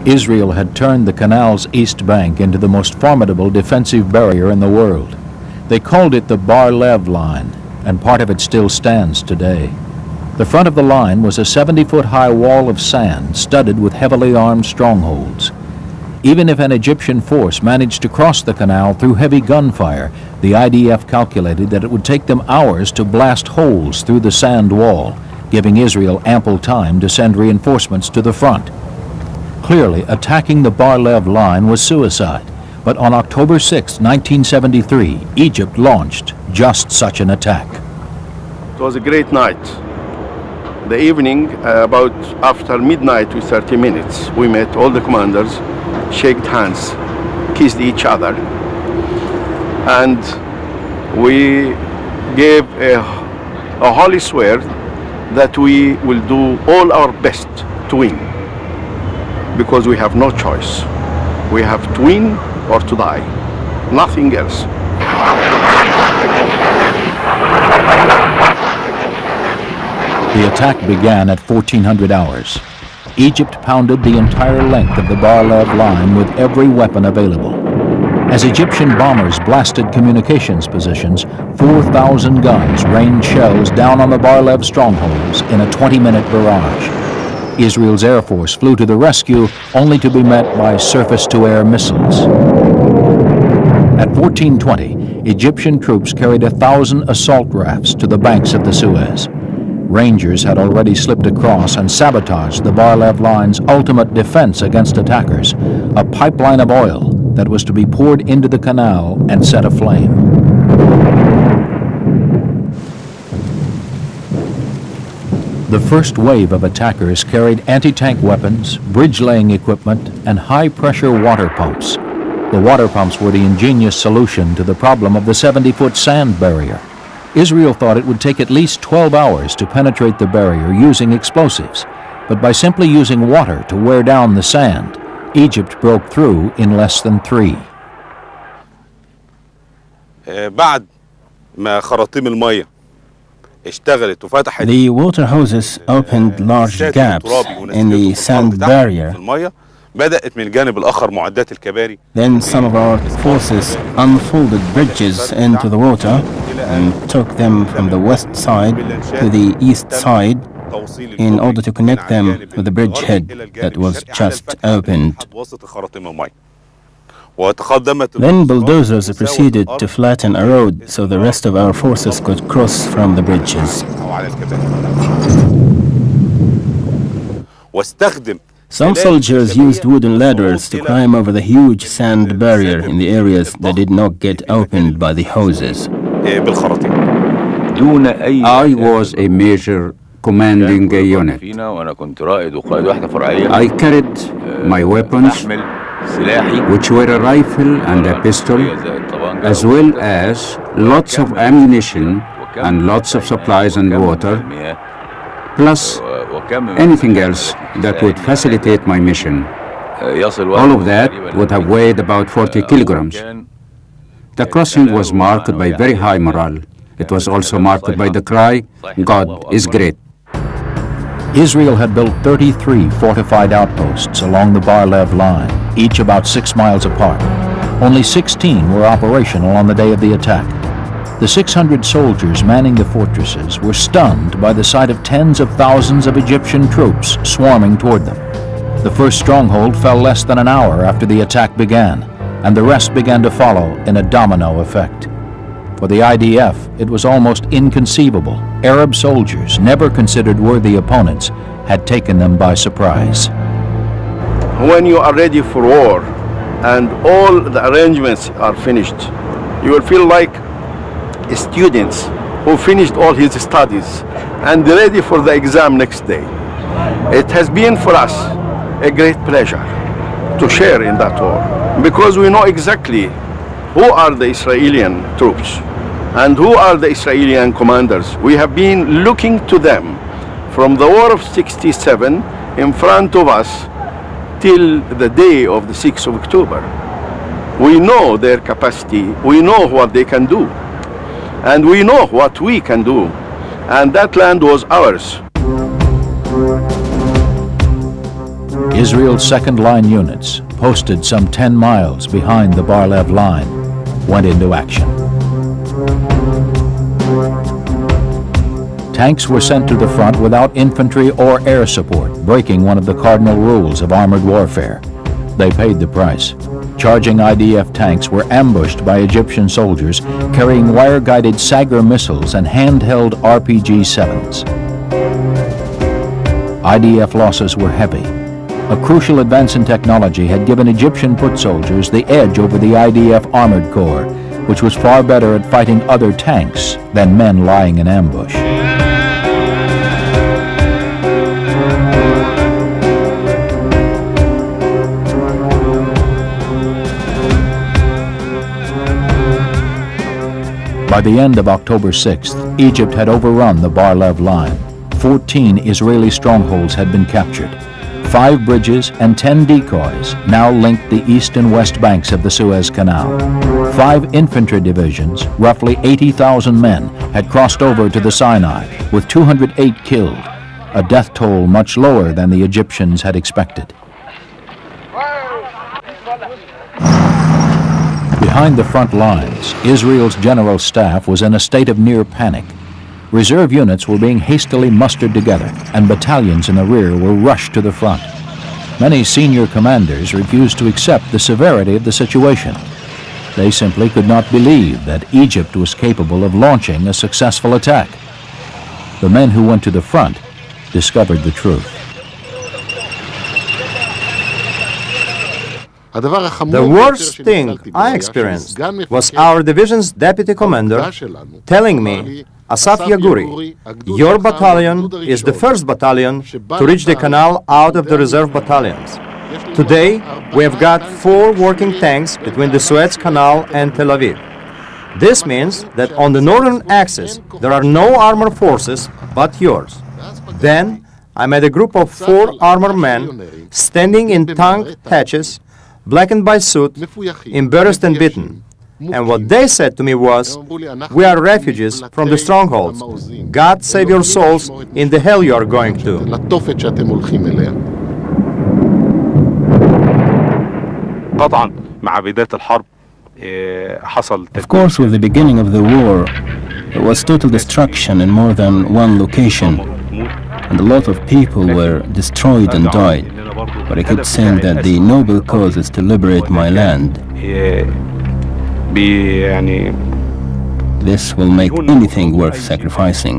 Israel had turned the canal's east bank into the most formidable defensive barrier in the world. They called it the Bar-Lev line, and part of it still stands today. The front of the line was a 70-foot-high wall of sand studded with heavily armed strongholds. Even if an Egyptian force managed to cross the canal through heavy gunfire, the IDF calculated that it would take them hours to blast holes through the sand wall, giving Israel ample time to send reinforcements to the front. Clearly, attacking the Bar-Lev line was suicide, but on October 6, 1973, Egypt launched just such an attack. It was a great night. The evening, about after midnight with 30 minutes, we met all the commanders, shook hands, kissed each other, and we gave a holy swear that we will do all our best to win, because we have no choice. We have to win or to die, nothing else. The attack began at 1400 hours. Egypt pounded the entire length of the Bar-Lev line with every weapon available. As Egyptian bombers blasted communications positions, 4,000 guns rained shells down on the Bar-Lev strongholds in a 20-minute barrage. Israel's Air Force flew to the rescue, only to be met by surface-to-air missiles. At 1420, Egyptian troops carried 1,000 assault rafts to the banks of the Suez. Rangers had already slipped across and sabotaged the Bar-Lev line's ultimate defense against attackers, a pipeline of oil that was to be poured into the canal and set aflame. The first wave of attackers carried anti-tank weapons, bridge-laying equipment, and high-pressure water pumps. The water pumps were the ingenious solution to the problem of the 70-foot sand barrier. Israel thought it would take at least 12 hours to penetrate the barrier using explosives, but by simply using water to wear down the sand, Egypt broke through in less than 3. The water hoses opened large gaps in the sand barrier. Then some of our forces unfolded bridges into the water and took them from the west side to the east side in order to connect them with the bridgehead that was just opened. Then bulldozers proceeded to flatten a road so the rest of our forces could cross from the bridges. Some soldiers used wooden ladders to climb over the huge sand barrier in the areas that did not get opened by the hoses. I was a major commanding a unit. I carried my weapons, which were a rifle and a pistol, as well as lots of ammunition and lots of supplies and water, plus anything else that would facilitate my mission. All of that would have weighed about 40 kilograms. The crossing was marked by very high morale. It was also marked by the cry, "God is great." Israel had built 33 fortified outposts along the Bar-Lev line, each about 6 miles apart. Only 16 were operational on the day of the attack. The 600 soldiers manning the fortresses were stunned by the sight of tens of thousands of Egyptian troops swarming toward them. The first stronghold fell less than an hour after the attack began, and the rest began to follow in a domino effect. For the IDF, it was almost inconceivable. Arab soldiers, never considered worthy opponents, had taken them by surprise. When you are ready for war and all the arrangements are finished, you will feel like students who finished all his studies and ready for the exam next day. It has been for us a great pleasure to share in that war, because we know exactly who are the Israeli troops and who are the Israeli commanders. We have been looking to them from the war of '67 in front of us till the day of the 6th of October. We know their capacity, we know what they can do, and we know what we can do, and that land was ours. Israel's second-line units, posted some 10 miles behind the Bar-Lev line, went into action. Tanks were sent to the front without infantry or air support, breaking one of the cardinal rules of armored warfare. They paid the price. Charging IDF tanks were ambushed by Egyptian soldiers carrying wire-guided Sagar missiles and handheld RPG-7s. IDF losses were heavy. A crucial advance in technology had given Egyptian foot soldiers the edge over the IDF Armored Corps, which was far better at fighting other tanks than men lying in ambush. By the end of October 6th, Egypt had overrun the Bar-Lev line. 14 Israeli strongholds had been captured. 5 bridges and 10 decoys now linked the east and west banks of the Suez Canal. 5 infantry divisions, roughly 80,000 men, had crossed over to the Sinai, with 208 killed, a death toll much lower than the Egyptians had expected. Behind the front lines, Israel's general staff was in a state of near panic. Reserve units were being hastily mustered together, and battalions in the rear were rushed to the front. Many senior commanders refused to accept the severity of the situation. They simply could not believe that Egypt was capable of launching a successful attack. The men who went to the front discovered the truth. The worst thing I experienced was our division's deputy commander telling me, "Asaf Yaguri, your battalion is the first battalion to reach the canal out of the reserve battalions. Today, we have got 4 working tanks between the Suez Canal and Tel Aviv. This means that on the northern axis, there are no armored forces but yours." Then, I met a group of 4 armored men standing in tank hatches, blackened by soot, embarrassed and beaten. And what they said to me was, "We are refugees from the strongholds. God save your souls in the hell you are going to." Of course, with the beginning of the war, there was total destruction in more than one location, and a lot of people were destroyed and died. But I kept saying that the noble cause is to liberate my land. This will make anything worth sacrificing.